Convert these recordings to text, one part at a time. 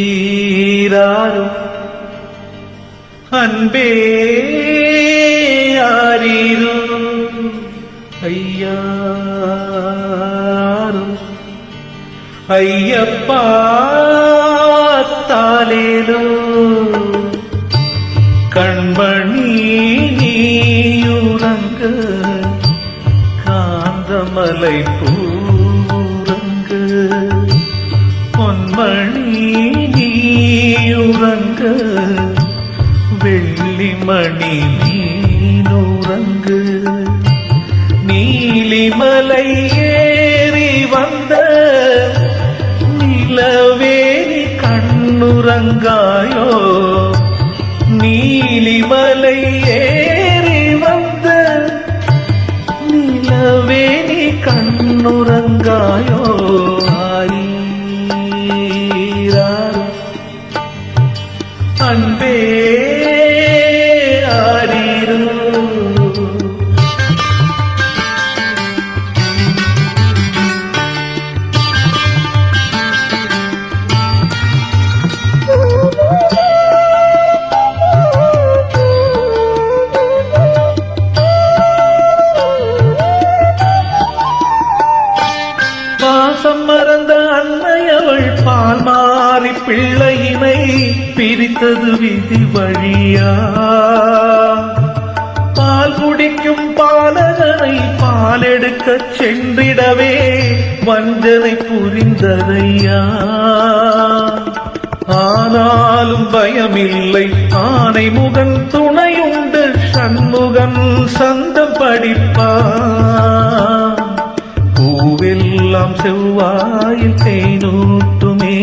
ஆரீராரோ அன்பே ஆரீரோ ஐயாரோ ஐயப்பா தாலேலோ கண்மணி நீயுறங்க காந்தமலை பூரங்க பொன்மணி நீயுறங்க வெள்ளிமணி நீனுறங்க நீலிமலை ஏறி வந்த நிலவேணி கண்ணுறங்காயோ நீலிமலை ஏறி வந்த நிலவேணி கண்ணுறங்காயோ ஆரீராரோ அன்பே ஆரீரோ பாசம் மறந்த அன்னையவள் பால் மாறி பிள்ளையினை பிரித்தது விதி வழியா பால் குடிக்கும் பாலகனை பால் எடுக்க சென்றிடவே வஞ்சனை புரிந்ததையா ஆனாலும் பயமில்லை ஆனை முகன் துணையுண்டு சண்முகன் சந்தம் படிப்பான் பூவெல்லாம் செவ்வாயில் தேனூட்டுமே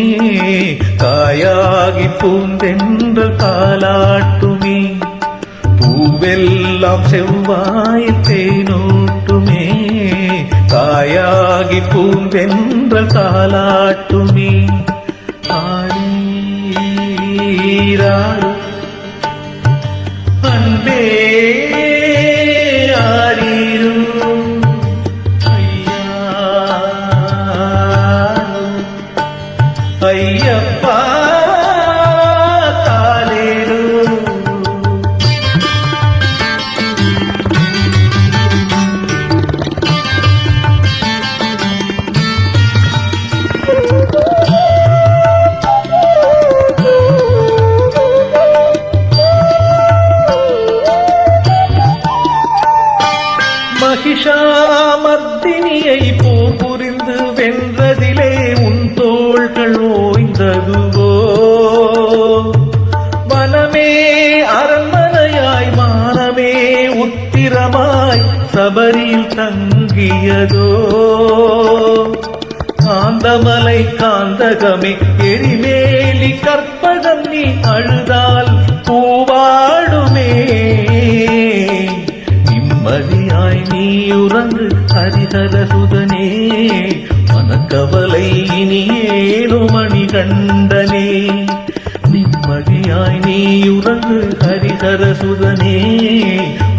காயாகி பூந்தென்றல் காலாட்டுமே பூவெல்லாம் செவ்வாயில் தேனூட்டுமே காயாகி பூந்தென்றல் காலாட்டுமே ஆரீராரோ அன்பே ஆரீரோ ஐயப்பா தாலேலோ மகிஷாமர்த்தினியை போர் புரிந்து வென்றதிலே உன் தோள்கள் ஓய்ந்ததுவோ வனமே அரண்மனையாய் மானமே உத்திரமாய் சபரியில் தங்கியதோ காந்தமலை காந்தகமே எரிமேலி கற்பகம் நீ அழுதால் பூவாடுமே நிம்மதியாய் நீ உறங்கு ஹரிஹர சுதனே மனக்கவலை இனியேனோ மணிகண்டனே நிம்மதியாய் நீ உறங்கு ஹரிஹர சுதனே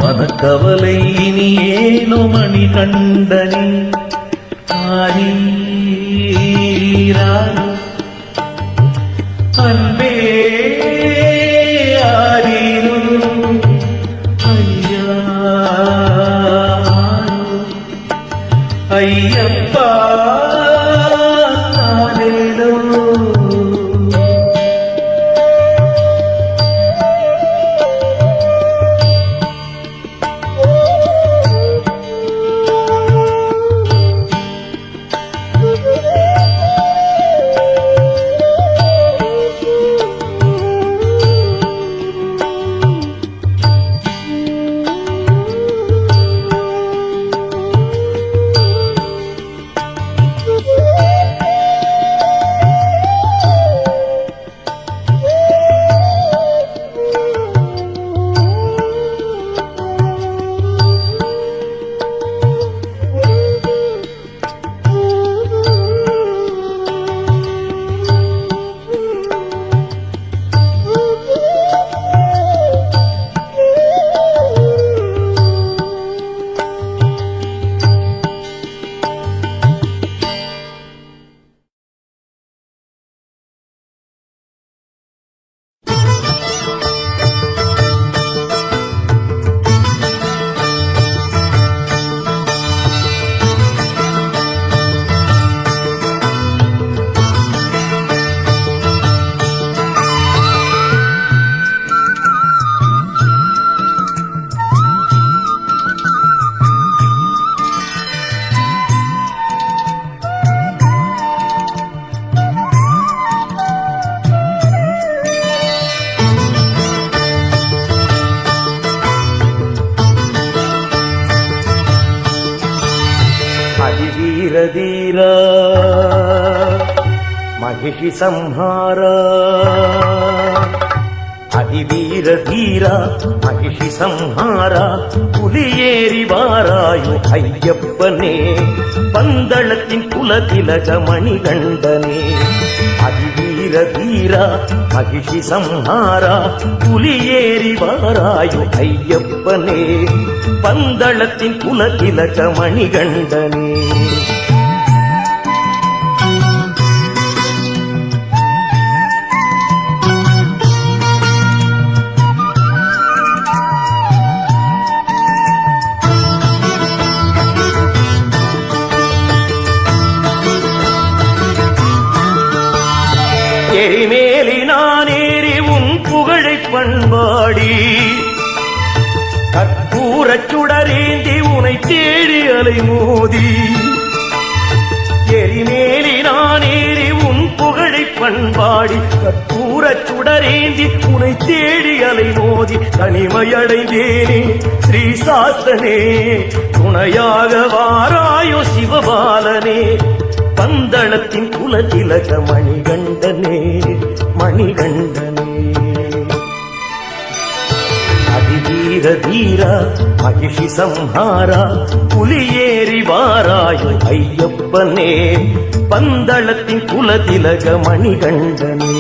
மனக்கவலை இனியேனோ மணிகண்டனே ஆரீராரோ அன்பே ஆரீரோ ஐயப்பா தாலேலோ அதிவீர தீரா மகிஷி சம்ஹாரா அதிவீர தீரா மகிஷி சம்ஹாரா புலியேறி வாராயோ ஐயப்பனே பந்தளத்தின் குலதிலக மணிகண்டனே அதிவீர தீரா மகிஷி சம்ஹாரா புலியேறி வாராயோ ஐயப்பனே பந்தளத்தின் குலதிலக மணிகண்டனே எரிமேலி நானேறி உன் புகழை பண்பாடி கற்பூரச் சுடரேந்தி உனை தேடி அலைமோதி எரிமேலி நானேறி உன் புகழை பண்பாடி கற்பூரச் சுடரேந்தி உனை தேடி அலைமோதி தனிமையடைந்தேனே ஸ்ரீ சாஸ்தனே துணையாக வாராயோ சிவபாலனே பந்தளத்தின் குலதிலக மணிகண்டனே மணிகண்டனே அதிவீர தீரா மகிஷி சம்ஹாரா புலியேறி வாராயோ ஐயப்பனே பந்தளத்தின் குலதிலக மணிகண்டனே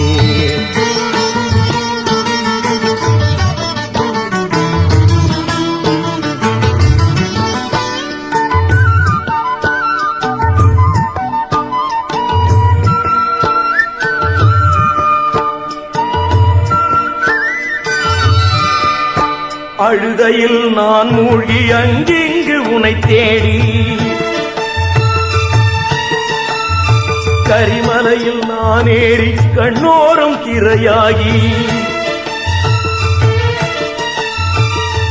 அழுதையில் நான் மூழ்கி அங்கிங்கு உனை தேடி கரிமலையில் நான் ஏறி கண்ணோரம் திரையாகி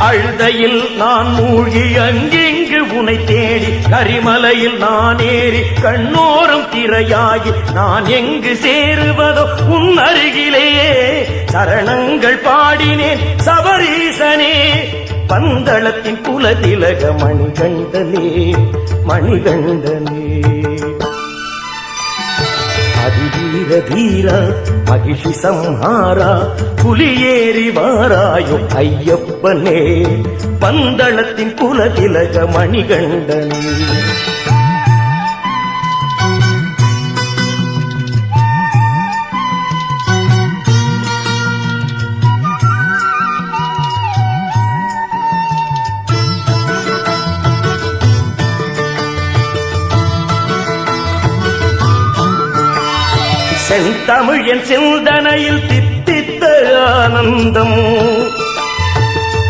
அழுதையில் நான் மூழ்கி அங்கிங்கு உனை தேடி கரிமலையில் நான் ஏறி கண்ணோரம் திரையாகி நான் எங்கு சேருவதோ உன் அருகிலே சரணங்கள் பாடினேன் சபரீசனே பந்தளத்தின் குலதிலக மணிகண்டனே மணிகண்டனே அதிவீர தீரா மகிஷி சம்ஹாரா புலியேறி வாராயோ ஐயப்பனே பந்தளத்தின் குலதிலக மணிகண்டனே செந்தமிழ் என் சிந்தனையில் தித்தித்த ஆனந்தம்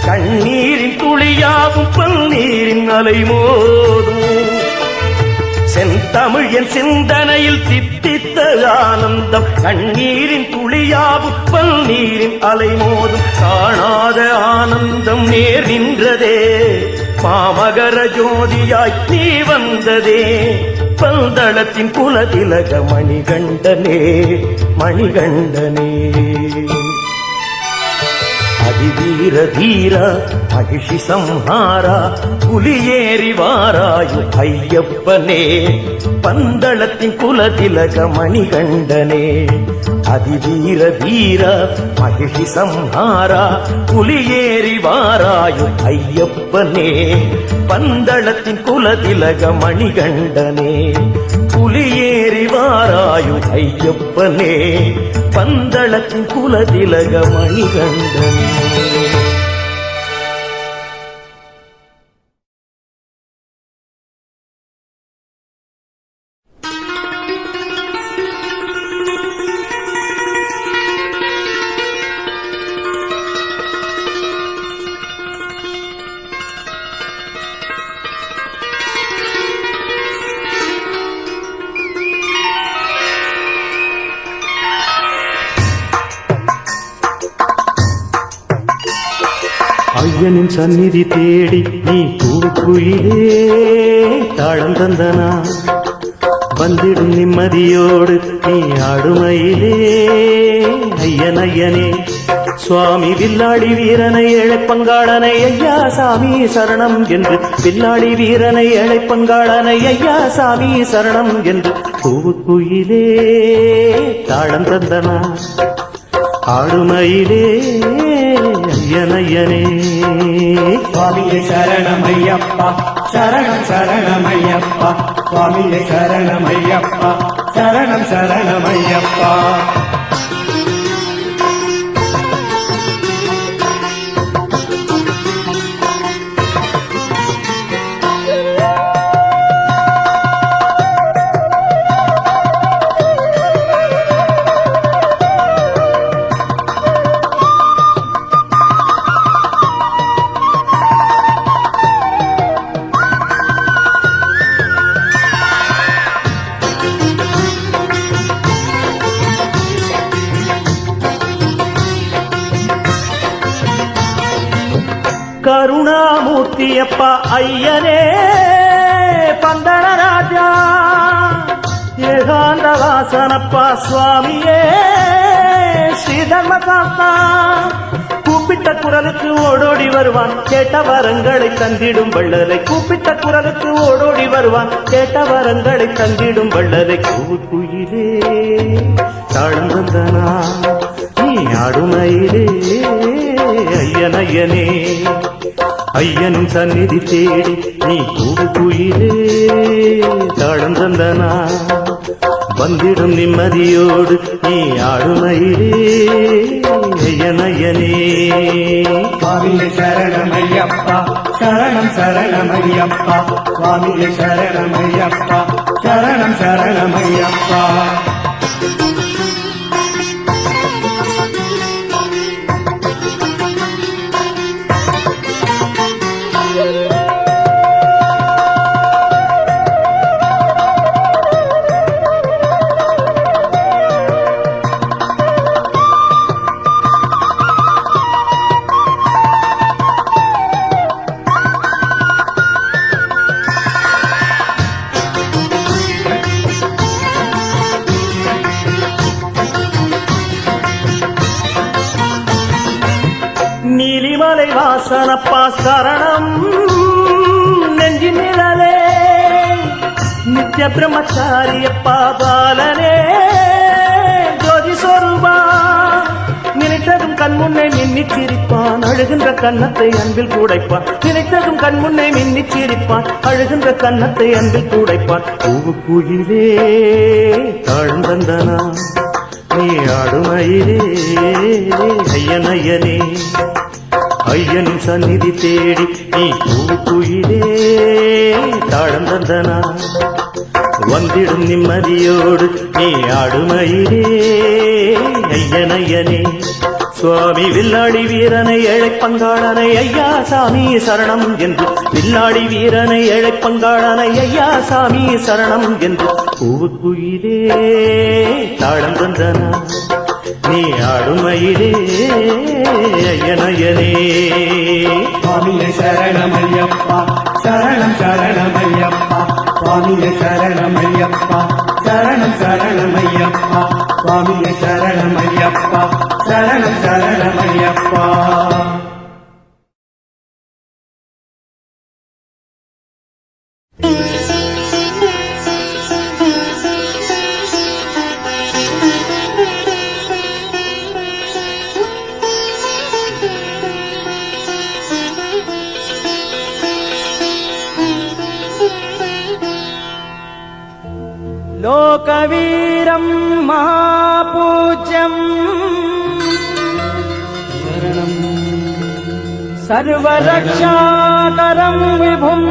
கண்ணீரின் துளியாகும் பன்னீரின் அலைமோதும் செந்தமிழ் என் சிந்தனையில் தித்தித்த ஆனந்தம் கண்ணீரின் துளியாகும் பன்னீரின் அலைமோதும் காணாத ஆனந்தம் நேர் நின்றதே மாமகர ஜோதியாய் நீ வந்ததே பந்தளத்தின் குலதிலக மணிகண்டனே மணிகண்டனே அதிவீர தீரா மகிஷி சம்ஹாரா புலியேறி வாராயோ ஐயப்பனே பந்தளத்தின் குலதிலக மணிகண்டனே அதிவீர தீரா மகிஷி சம்ஹாரா புலியேறி வாராயோ ஐயப்பனே பந்தளத்தின் குலதிலக மணிகண்டனே புலியேறி வாராயோ ஐயப்பனே பந்தளத்தின் குலதிலக மணிகண்டனே ஐயனின் சந்நிதி தேடி நீ பூக்குயிலே தாழம் தந்தனா வந்திடும் நிம்மதியோடு நீ ஆடுமையிலே ஐயன் ஐயனே சுவாமி வில்லாளி வீரனை ஏழைப்பங்காளனை ஐயா சாமி சரணம் என்று வில்லாளி வீரனை ஏழைப்பங்காளனை ஐயா சாமி சரணம் என்று பூவுக்குயிலே தாளம் தந்தனா ஆடுமையிலே ஐயனையனே சுவாமியே சரணமையப்பா சரணம் சரணமையப்பா சுவாமியே சரணமையப்பா சரணம் சரணமையப்பா கருணாமூர்த்தியப்பா ஐயனே பந்தன ராஜா ஏகாந்த வாசனப்பா சுவாமியே ஸ்ரீதர்மசாஸ்தா கூப்பிட்ட குரலுக்கு ஓடோடி வருவான் கேட்ட வரங்களை தந்திடும் வள்ளலை கூப்பிட்ட குரலுக்கு ஓடோடி வருவான் கேட்ட வரங்களை தந்திடும் வள்ளலை கூக்குயிலே தாழ்ந்தனா நீ ஆடுமையிலே ஐயனையனே ஐயனின் சந்நிதி தேடி நீ கூக்குயிலே தாழ்ந்தனா வந்திடும் நிம்மதியோடு நீ ஆடுமையிலே ஐயனையனே சுவாமியே சரணமையப்பா சரணம் சரணமையப்பா சுவாமியே சரணமையப்பா சரணம் சரணமையப்பா நீலிமலை வாசனப்பா சரணம் நெஞ்சி நிழலே நித்ய பிரம்மச்சாரியப்பா பாலனே ஜோதி சொருபா நினைத்ததும் கண்முன்னே மின்னிச் சிரிப்பான் அழுகின்ற கன்னத்தை அன்பில் கூடைப்பான் நினைத்ததும் கண்முன்னே மின்னிச் சிரிப்பான் அழுகின்ற கன்னத்தை அன்பில் கூடைப்பான் பூவுக்குயிலே தாழ்ந்தந்தனா நீ ஆடுமையிலே ஐயனையனே ஐயனின் சந்நிதி தேடி நீ பூக்குயிலே தாழ்ந்தந்தனா வந்திடும் நிம்மதியோடு நீ ஆடுமையிலே ஐயனையனே சுவாமி வில்லாடி வீரனை ஏழைப்பங்காளனை ஐயா சாமி சரணம் என்று வில்லாடி வீரனை ஏழைப்பங்காளனை ஐயா சாமி சரணம் என்று பூவுக்குயிலே தாழ்ந்தந்தனா நீ ஆடுமையிலே ஐயனையனே சுவாமியே சரணமையப்பா சரணம் சரணமையப்பா சுவாமியே சரணமையப்பா சரணம் சரணமையப்பா சுவாமியே சரணமையப்பா சரணம் சரணமையப்பா लोकवीरं महापूज्यम् सर्वरक्षाकरं विभुम्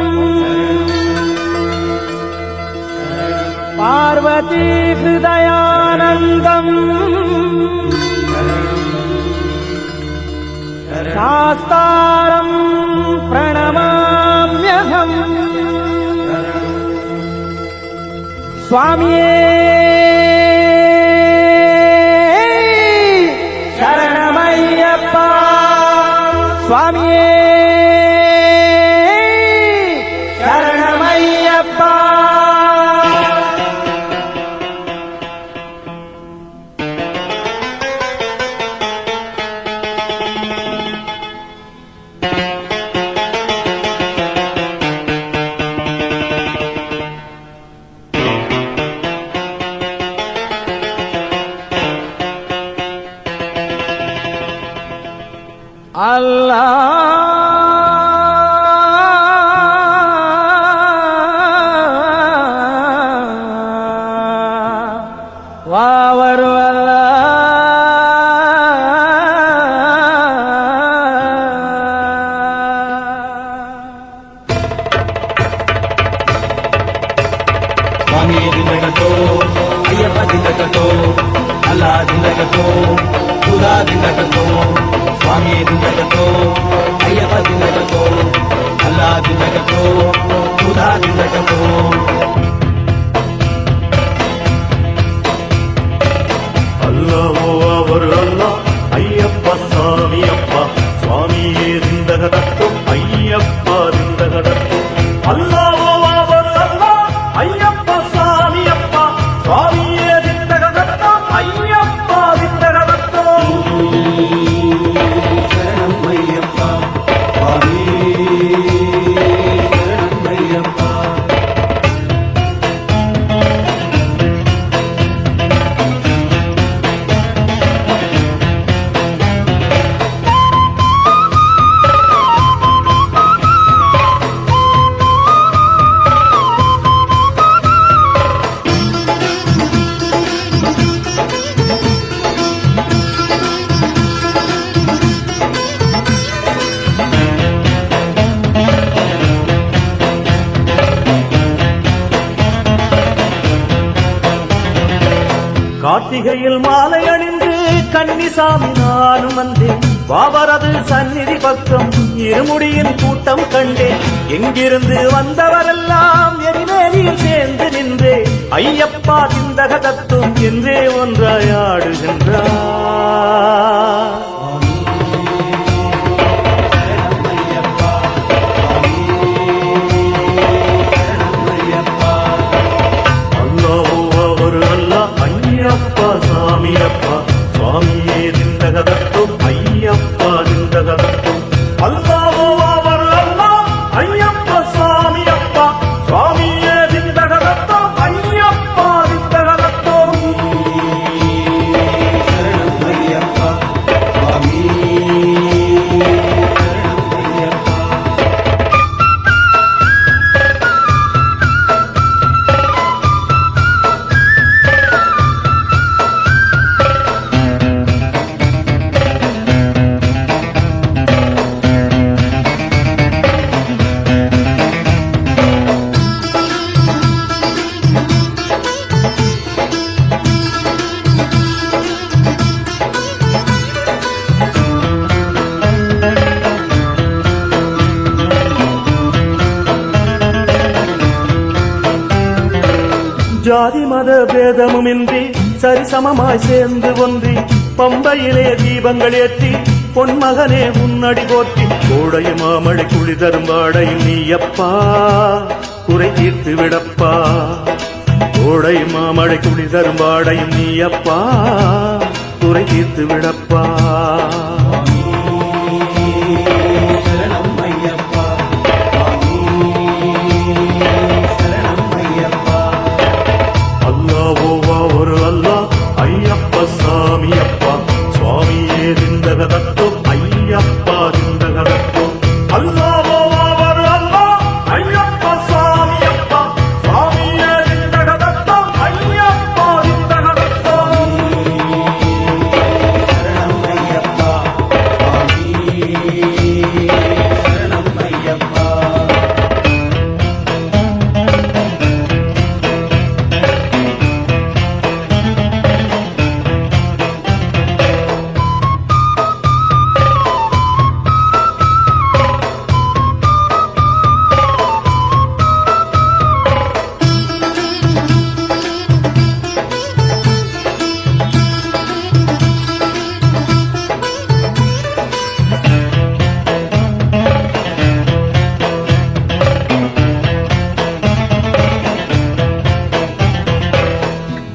पार्वती हृदयानन्दम् शास्तारं प्रणमाम्यहम् स्वामिये शरणमय्यप्पा स्वामिये शरणमय्यप्पा அவர் ಸ್ವಾಮಿಯೇ ದಿಂದಗತೋ ಅಯ್ಯಪ್ಪ ದಿಂದಗತೋ ಅಲ್ಲಾ ದಿಂದಗತೋ ಖುದಾ ದಿಂದಗತೋ ಸ್ವಾಮಿಯೇ ದಿಂದಗತೋ ಅಯ್ಯಪ್ಪ ದಿಂದಗತೋ ಅಲ್ಲಾ ದಿಂದಗತೋ ಖುದಾ ದಿಂದಗತೋ ಅಲ್ಲವೋ ಅವರು ಅಲ್ಲ ಅಯ್ಯಪ್ಪ ಸ್ವಾಮಿಯಪ್ಪ ಸ್ವಾಮಿಯೇ ದಿಂದಗದತ್ತು ಅಯ್ಯಪ್ಪ ದಿಂದಗದತ್ತು ಅಲ್ಲವೋ ಅವರು ಅಲ್ಲ ಅಯ್ಯಪ್ಪ ಸ್ವಾಮಿಯಪ್ಪ ಸ್ವಾಮಿಯೇ ದಿಂದಗದತ್ತು ಅಯ್ಯಪ್ಪ ದಿಂದಗದತ್ತು ಶರಣಮಯ್ಯಪ್ಪ ಸ್ವಾಮಿ ಶರಣಮಯ್ಯಪ್ಪ கார்த்திகையில் மாலை அணிந்து கன்னிசாமி நானும் வந்தேன் பாபரது சந்நிதி பக்கம் இருமுடியின் கூட்டம் கண்டேன் எங்கிருந்து வந்தவரெல்லாம் எரிமேலியில் சேர்ந்து நின்றே ஐயப்பா திந்தக தத்துவம் என்றே ஒன்றாயாடுகின்றார் ಅಯ್ಯಪ್ಪ ಸ್ವಾಮಿಯಪ್ಪ ಸ್ವಾಮಿಯೇ ದಿಂದಗದತ್ತು ಅಯ್ಯಪ್ಪ ದಿಂದಗದತ್ತು ಅಲ್ಲವೋ ಅವರು ಅಲ್ಲ ಅಯ್ಯಪ್ಪ ಸ್ವಾಮಿಯಪ್ಪ ಸ್ವಾಮಿಯೇ ದಿಂದಗದತ್ತು ಅಯ್ಯಪ್ಪ ದಿಂದಗದತ್ತು ಶರಣಮಯ್ಯಪ್ಪ ಸ್ವಾಮಿ ಶರಣಮಯ್ಯಪ್ಪ ஜாதி மத பேதமுமின்றி சரிசமமாய் சேர்ந்து ஒன்றி பம்பையிலே தீபங்கள் ஏற்றி பொன்மகனே உன்னடி போற்றி கோடை மாமழை குளி தரும் வாடையும் நீயப்பா குறை தீர்த்து விடப்பா கோடை மாமழை குளி தரும் வாடையும் நீயப்பா குறை தீர்த்து விடப்பா ಶರಣಮಯ್ಯಪ್ಪ ಸ್ವಾಮಿ ಶರಣಮಯ್ಯಪ್ಪ ಅಲ್ಲವೋ ಅವರು ಅಲ್ಲ ಅಯ್ಯಪ್ಪ ಸ್ವಾಮಿಯಪ್ಪ ಸ್ವಾಮಿಯೇ ದಿಂದಗದತ್ತು ಅಯ್ಯಪ್ಪ ದಿಂದಗದತ್ತು ಅಲ್ಲವೋ ಅವರು ಅಲ್ಲ ಅಯ್ಯಪ್ಪ ಸ್ವಾಮಿಯಪ್ಪ ಸ್ವಾಮಿಯೇ ದಿಂದಗದತ್ತು ಅಯ್ಯಪ್ಪ ದಿಂದಗದತ್ತು ಶರಣಮಯ್ಯಪ್ಪ ಸ್ವಾಮಿ ಶರಣಮಯ್ಯಪ್ಪ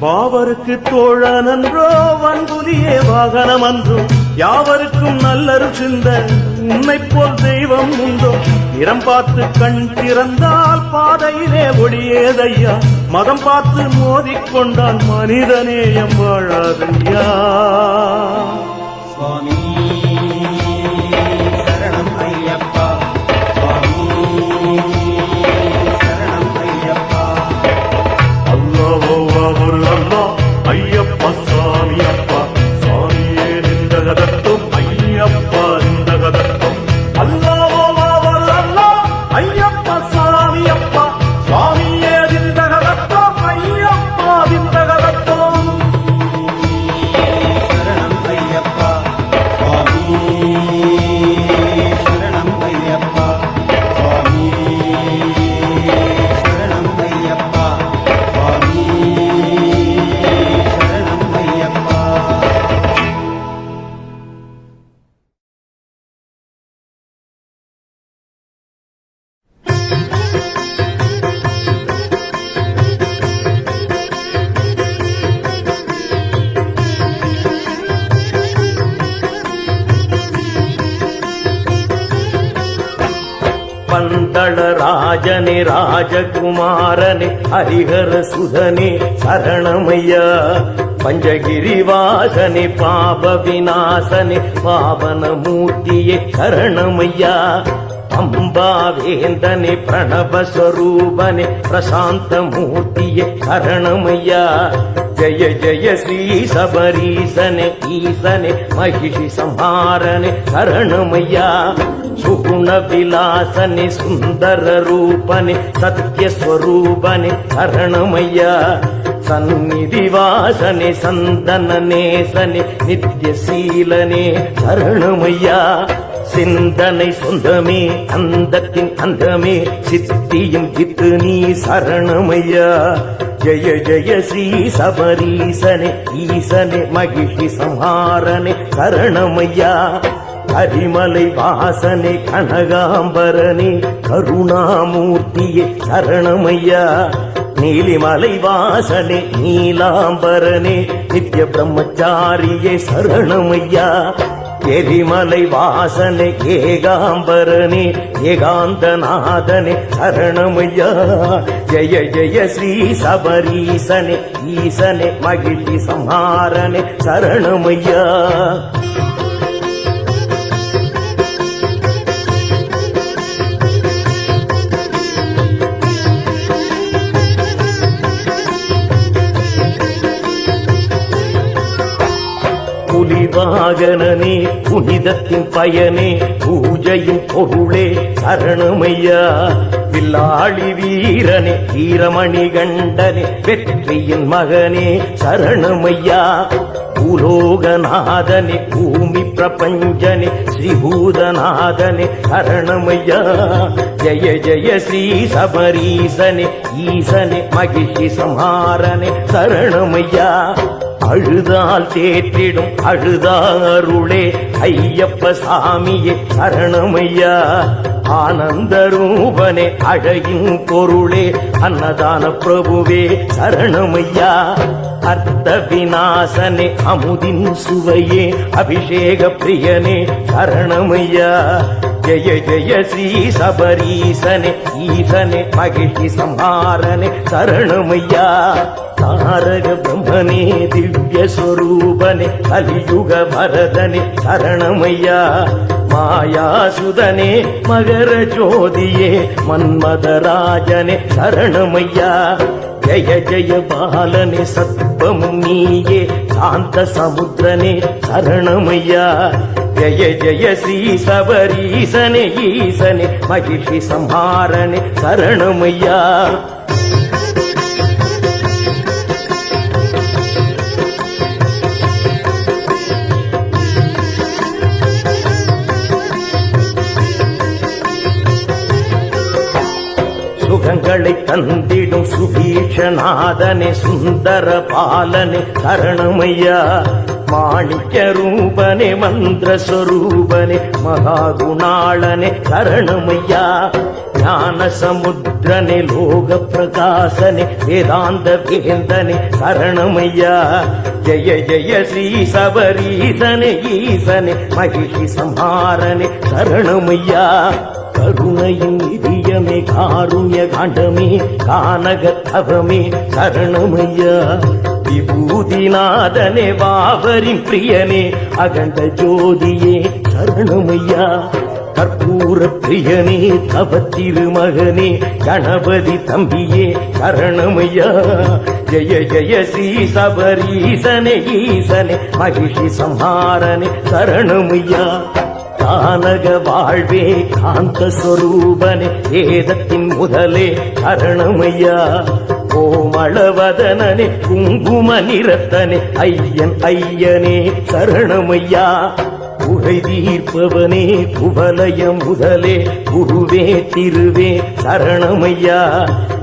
பாவருக்கு தோழனன்றோ வன்புலியே வாகனம் அன்றோ யாவருக்கும் நல்லருள் சிந்த உன்னை போல் தெய்வம் உண்டோ நிறம் பார்த்து கண் திறந்தால் பாதையிலே ஒளியேதையா மதம் பார்த்து மோதிக்கொண்டால் மனிதநேயம் வாழாதையா ಸ್ವಾಮಿ ಶರಣಮಯ್ಯಪ್ಪ ಸ್ವಾಮಿ ಶರಣಮಯ್ಯಪ್ಪ ಅಲ್ಲವೋ ಅವರು ಅಲ್ಲ ಅಯ್ಯಪ್ಪ பந்தளராஜனே ராஜகுமாரனே ஹரிஹர சுதனே சரணமையா பஞ்சகிரிவாசனே பாப விநாசனே பாவனமூர்த்தியே சரணமையா அம்பாவேந்தனே பிரணவஸ்வரூபனே பிரசாந்த மூர்த்தியே சரணமையா ஜய ஜய ஸ்ரீ சபரீசனே ஈசனே மகிஷி சம்ஹாரனே சரணமையா சுகுண விலாசனே சுந்தர ரூபனே சத்யஸ்வரூபனே சரணமையா சந்நிதி வாசனே சந்தன நேசனே நித்யசீலனே சரணமையா சிந்தனை சொந்தமே அந்தத்தின் அந்தமே சித்தியும் சித்து நீ சரணமையா ஜய ஜய ஸ்ரீ சபரீசனே ஈசனே மகிஷி சம்ஹாரனே சரணமையா ஹரிமலை வாசனே கனகாம்பரனே கருணாமூர்த்தியே சரணமையா நீலிமலை வாசனே நீலாம்பரனே நித்ய பிரம்மச்சாரியே சரணமையா எரிமலை வாசனே ஏகாம்பரனே ஏகாந்தநாதனே சரணமையா ஜய ஜய ஸ்ரீ சபரீசனே ஈசனே மகிஷி சம்ஹாரனே சரணமையா புலிவாகனனே புனிதத்தின் பயனே பூஜையும் பொருளே சரணமையா வில்லாளி வீரனே வீரமணி கண்டனே வெற்றியின் மகனே சரணமையா பூலோகநாதனே பூமி பிரபஞ்சனே ஸ்ரீபூதநாதனே சரணமையா ஜய ஜய ஸ்ரீ சபரீசனே ஈசனே மகிஷி சம்ஹாரனே சரணமையா அழுதால் தேற்றிடும் அழுதாருளே ஐயப்ப சாமியே சரணமையா ஆனந்த ரூபனே அழகின் பொருளே அன்னதான பிரபுவே சரணமையா அர்த்த விநாசனே அமுதின் சுவையே அபிஷேக பிரியனே சரணமையா ஜய ஜய ஸ்ரீ சபரீசனே ஈசனே மகிஷி சம்ஹாரனே சரணமையா தாரக பிரம்மனே திவ்ய ஸ்வரூபனே கலியுக வரதனே சரணமையா மாயாசுதனே மகர ஜோதியே மன்மதராஜனே சரணமையா ஜய ஜய பாலனே சத்வமும் நீயே சாந்த சமுத்திரனே சரணமையா ஜய ஜய ஸ்ரீ சபரீசனே ஈசனே மகிஷி சம்ஹாரனே சரணமையா சுகங்களை தந்திடும் சுபீஷநாதனே சுந்தர பாலனே சரணமையா மாணிக்க ரூபனே மந்திர ஸ்வரூபனே மகாகுணாளனே சரணமையா ஞான சமுத்திரனே லோக பிரகாசனே வேதாந்த வேந்தனே சரணமையா ஜய ஜய ஸ்ரீ சபரீசனே ஈசனே மகிஷி சம்ஹாரனே சரணமையா கருணையின் நிதியமே காருண்ய காண்டமே கானக தவமே சரணமையா விபூதிநாதனே வாவரின் பிரியனே அகண்ட ஜோதியே சரணமையா கற்பூர பிரியனே தவ திருமகனே கணபதி தம்பியே சரணமையா ஜய ஜய ஸ்ரீ சபரீசனே ஈசனே மகிஷி சம்ஹாரனே சரணமையா கானக வாழ்வே காந்த ஸ்வரூபனே வேதத்தின் முதலே சரணமையா கோமளவதனனே குங்கும நிறத்தனே ஐயன் ஐயனே சரணமையா குறை தீர்ப்பவனே குவலயம் முதலே குருவே திருவே சரணமையா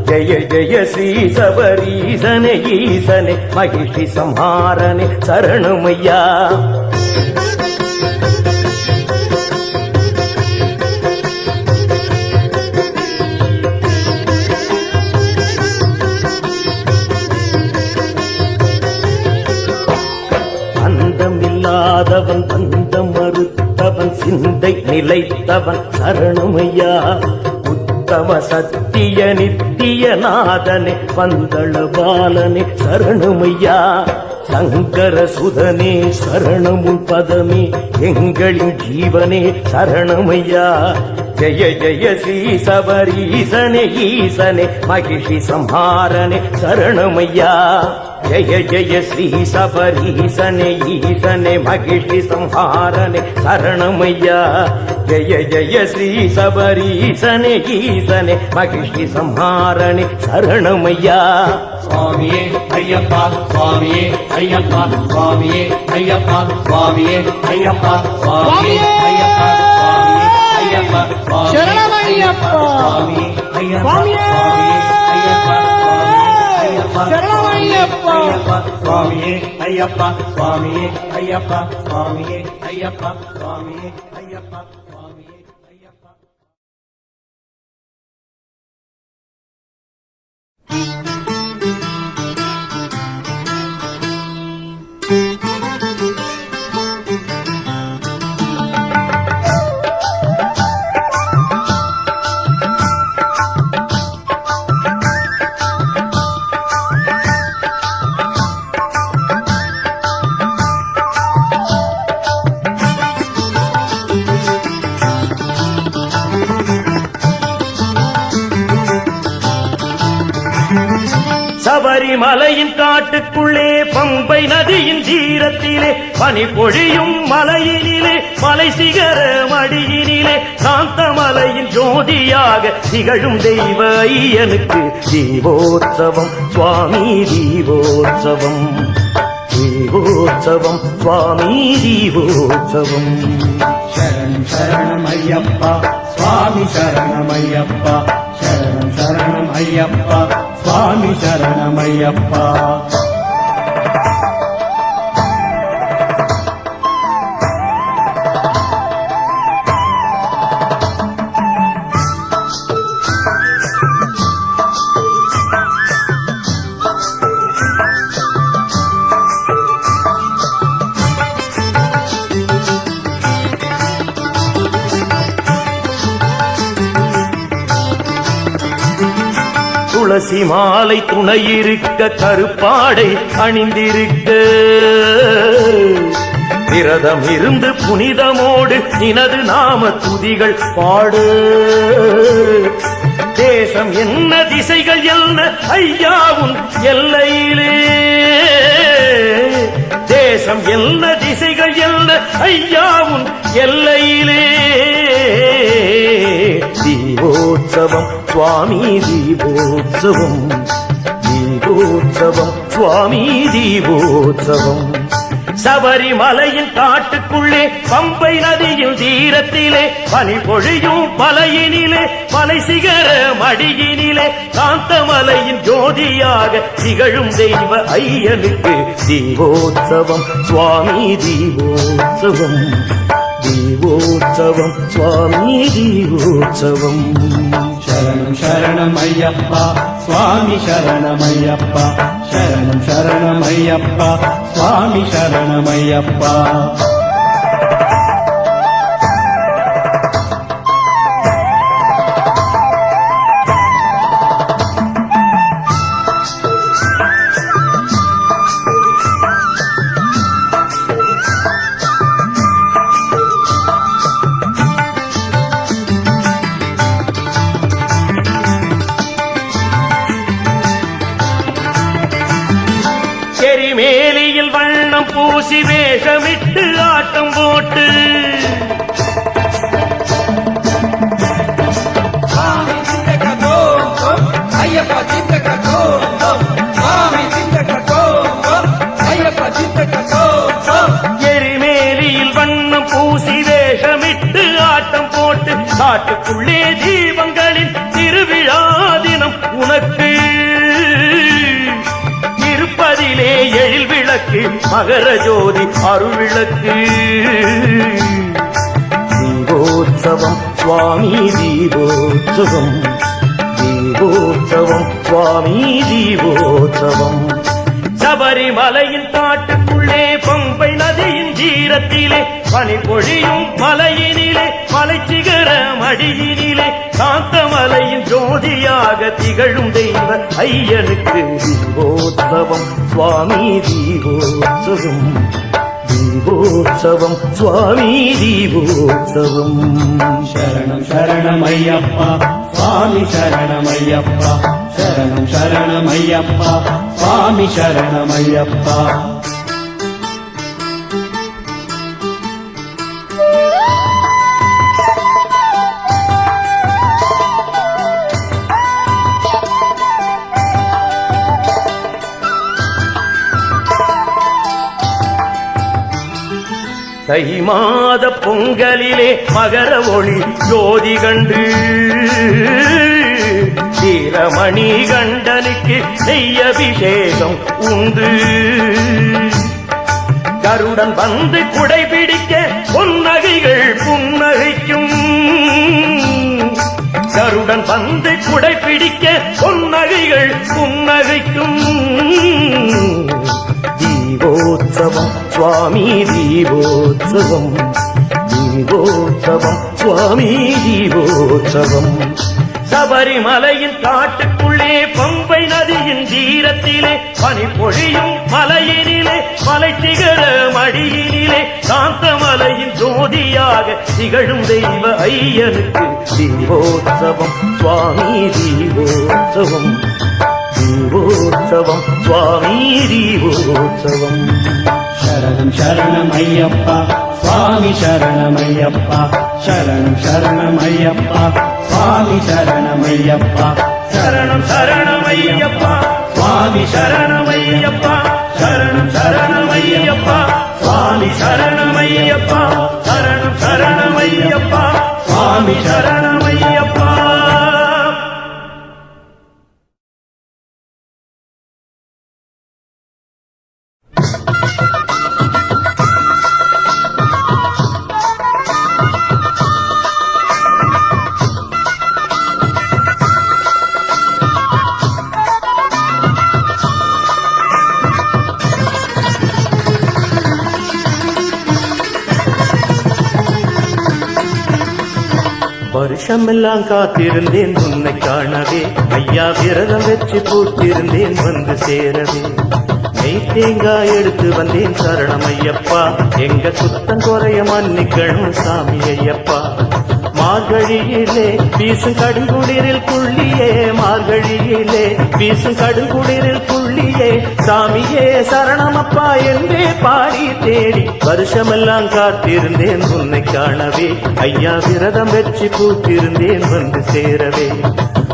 ஜய ஜய ஸ்ரீ சபரீசனே ஈசனே மகிஷி சம்ஹாரனே சரணமையா அந்தமில்லாதவன் பந்தம் மறுத்தவன் சிந்தை நிலைத்தவன் சரணமையா உத்தம சத்திய நித்திய நாதனே பந்தள பாலனே சரணமையா சங்கர சுதனே சரணமுன் பதமே எங்களின் ஜீவனே சரணமையா ஜய ஜய ஸ்ரீ சபரீசனே ஈசனே மகிஷி சம்ஹாரனே சரணமையா ஜய ஜய ஸ்ரீ சபரீசனே ஈசனே மகிஷி சம்ஹாரனே சரணமையா ஜய ஜய ஸ்ரீ சபரீசனே ஈசனே மகிஷி சம்ஹாரனே சரணமையா சுவாமியே ஐயப்பா சுவாமியே ஐயப்பா சுவாமியே ஐயப்பா சுவாமியே ஐயப்பா சுவாமியே ஐயப்பா ஐயப்பா சரணமையப்பா சுவாமியே ஐயப்பா சுவாமியே ஐயப்பா சரணமையப்பா சுவாமியே ஐயப்பா சுவாமியே ஐயப்பா சுவாமியே ஐயப்பா சுவாமியே ஐயப்பா சுவாமியே ஐயப்பா சபரிமலையின் காட்டுக்குள்ளே பம்பை நதியின் தீரத்திலே பனி பொழியும் மலையினிலே மலை சிகர மடியினிலே சாந்தமலையின் ஜோதியாக திகழும் தெய்வ ஐயனுக்கு தீபோற்சவம் சுவாமி தீபோற்சவம் தீபோற்சவம் சுவாமி தீபோற்சவம் சரணம் சரணம் ஐயப்பா சுவாமி சரணம் ஐயப்பா சரணம் சரணம் ஐயப்பா சுவாமி சரணம் ஐயப்பா துளசி மாலை துணையிருக்க கருப்பாடை அணிந்திருக்க விரதம் இருந்து புனிதமோடு நினது நாம துதிகள் பாடு தேசம் என்ன திசைகள் என்ன ஐயாவும் எல்லையிலே தேசம் என்ன திசைகள் என்ன ஐயாவும் எல்லையிலே தீபோற்சவம் சுவாமி தீபோற்சவம் தீபோற்சவம் சுவாமி தீபோற்சவம் சபரிமலையின் காட்டுக்குள்ளே பம்பை நதியின் தீரத்திலே பனி பொழியும் மலையினிலே மலை சிகர மடியினிலே காந்தமலையின் ஜோதியாக திகழும் தெய்வ ஐயனுக்கு தீபோற்சவம் சுவாமி தீபோற்சவம் தீபோற்சவம் சுவாமி தீபோற்சவம் சரணம் சரணம் ஐயப்பா சுவாமி சரணம் ஐயப்பா சரணம் சரணம் ஐயப்பா சுவாமி சரணம் ஐயப்பா எரிமேலியில் வண்ணம் பூசி வேஷமிட்டு ஆட்டம் போட்டு எரிமேலியில் வண்ணம் பூசி வேஷமிட்டு ஆட்டம் போட்டு காட்டுக்குள்ளே தீபங்களின் திருவிழா தினம் உனக்கு இருப்பதிலே எழில் விளக்கு மகர ஜோதி அருள்விளக்கு தீபோற்சவம் சுவாமி தீபோற்சவம் தீபோற்சவம் சுவாமி தீபோற்சவம் சபரிமலையின் காட்டுக்குள்ளே பம்பை நதியின் தீரத்திலே பனி பொழியும் மலையினிலே மலைச்சிகர மடியினிலே காந்தமலையின் ஜோதியாக திகழும் தெய்வ ஐயனுக்கு தீபோத்சவம் சுவாமி தீபோத்சவம் தீபோத்சவம் சுவாமி தீபோத்சவம் சரணம் சரணம் ஐயப்பா சுவாமி சரணம் ஐயப்பா சரணம் சரணம் ஐயப்பா சுவாமி சரணம் ஐயப்பா தை மாத பொங்கலிலே மகர ஒளி ஜோதி கண்டு வீரமணி கண்டனுக்கு நெய்யபிஷேகம் உண்டு கருடன் வந்து குடை பிடிக்க பொன்னகைகள் புன்னகைக்கும் கருடன் வந்து குடை பிடிக்க பொன்னகைகள் புன்னகைக்கும் தீபோத்சவம் சுவாமி தீபோத்சவம் தீபோத்சவம் சுவாமி தீபோத்சவம் சபரிமலையின் காட்டுக்குள்ளே பம்பை நதியின் தீரத்திலே பனி பொழியும் மலையினிலே மலைச்சிகர மடியினிலே காந்தமலையின் ஜோதியாக திகழும் தெய்வ ஐயனுக்கு தீபோத்சவம் சுவாமி தீபோத்சவம் தீபோத்சவம் சுவாமி தீபோத்சவம் சரணம் சரணம் ஐயப்பா சுவாமி சரணம் ஐயப்பா சரணம் சரணம் ஐயப்பா சுவாமி சரணம் ஐயப்பா சரணம் சரணம் ஐயப்பா சுவாமி சரணம் ஐயப்பா சரணம் சரணம் ஐயப்பா சுவாமி சரணம் ஐயப்பா சரணம் சரணம் ஐயப்பா சுவாமி சரணம் ஐயப்பா வருஷமெல்லாம் காத்திருந்தேன் உன்னை காணவே ஐயா விரதம் வச்சு பூத்திருந்தேன் வந்து சேரவே நெய் தேங்காய் எடுத்து வந்தேன் சரணம் ஐயப்பா எங்க குத்தம் குறைய மன்னிக்கணும் சாமி ஐயப்பா மார்கழியிலே வீசும் கடுங்குளிரில் புள்ளியே மார்கழியிலே வீசும் கடுங்குளிரில் புள்ளியே சாமியே சரணமப்பா என்றே பாடி தேடி வருஷமெல்லாம் காத்திருந்தேன் உன்னை காணவே ஐயா விரதம் வச்சு பூத்திருந்தேன் வந்து சேரவே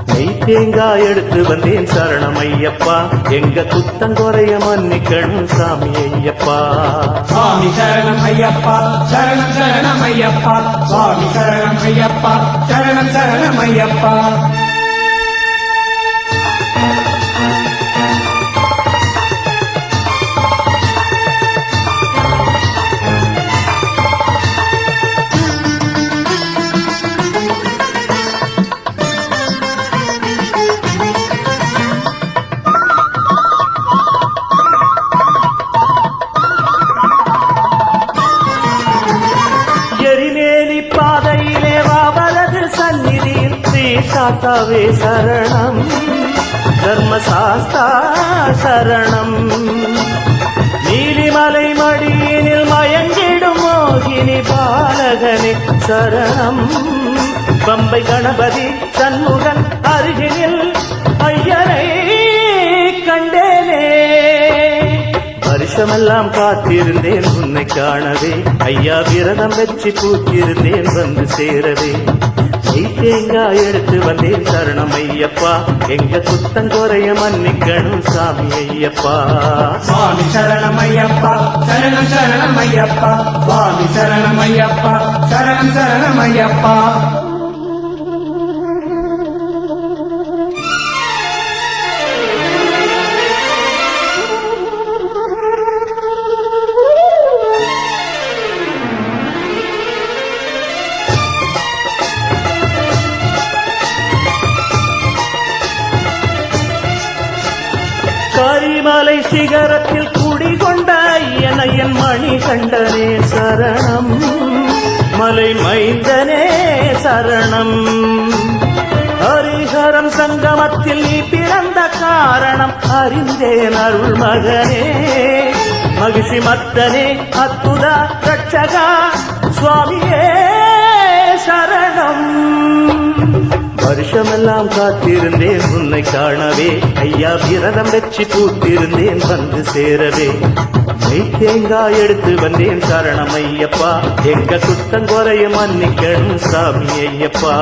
நெய் தேங்காய் எடுத்து வந்தேன் சரணம் ஐயப்பா எங்க குத்தங்குறைய மன்னிக்கணும் சாமி ஐயப்பா சுவாமி சரணம் ஐயப்பா சரணம் சரணம் ஐயப்பா சுவாமி சரணம் ஐயப்பா சரணம் சரணம் ஐயப்பா சாஸ்தாவே சரணம் தர்மசாஸ்தா சரணம் நீலிமலை மடியினில் மயங்கிடும் மோகினி பாலகனே சரணம் பம்பை கணபதி சண்முகன் அருகினில் ஐயனை கண்டேனே வருஷமெல்லாம் காத்திருந்தேன் உன்னை காணவே ஐயா விரதம் வச்சு பூத்திருந்தேன் வந்து சேரவே தேங்காய் எடுத்து வந்தேன் சரணம் ஐயப்பா எங்க குத்தங்குறைய மன்னிக்கணும் சாமி ஐயப்பா சுவாமி சரணம் ஐயப்பா சரணம் சரணம் ஐயப்பா சுவாமி சரணம் ஐயப்பா சரணம் சரணம் ஐயப்பா கரிமலை சிகரத்தில் குடிகொண்ட ஐயன் அன்னையன் மணி கண்டனே சரணம், மலை மைந்தனே சரணம். ஹரிஹரம் சங்கமத்தில் நீ பிறந்த காரணம் அறிந்தேன் அருள் மகனே. மகிழ்ச்சி மத்தனே அத்துத ரட்சகா சுவாமியே சரணம். வருஷமெல்லாம் காத்திருந்தேன் உன்னை காணவே, ஐயா விரதம் வெற்றி பூத்திருந்தேன் வந்து சேரவே. நெய் தேங்காய் எடுத்து வந்தேன் சரணம் ஐயப்பா, எங்க குத்தங்குறைய மன்னிக்கணும் சாமி ஐயப்பா.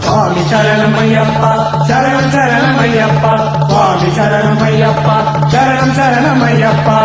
சுவாமி சரணம் ஐயப்பா, சரணம் சரணம் ஐயப்பா, சுவாமி சரணம் ஐயப்பா, சரணம் சரணம் ஐயப்பா.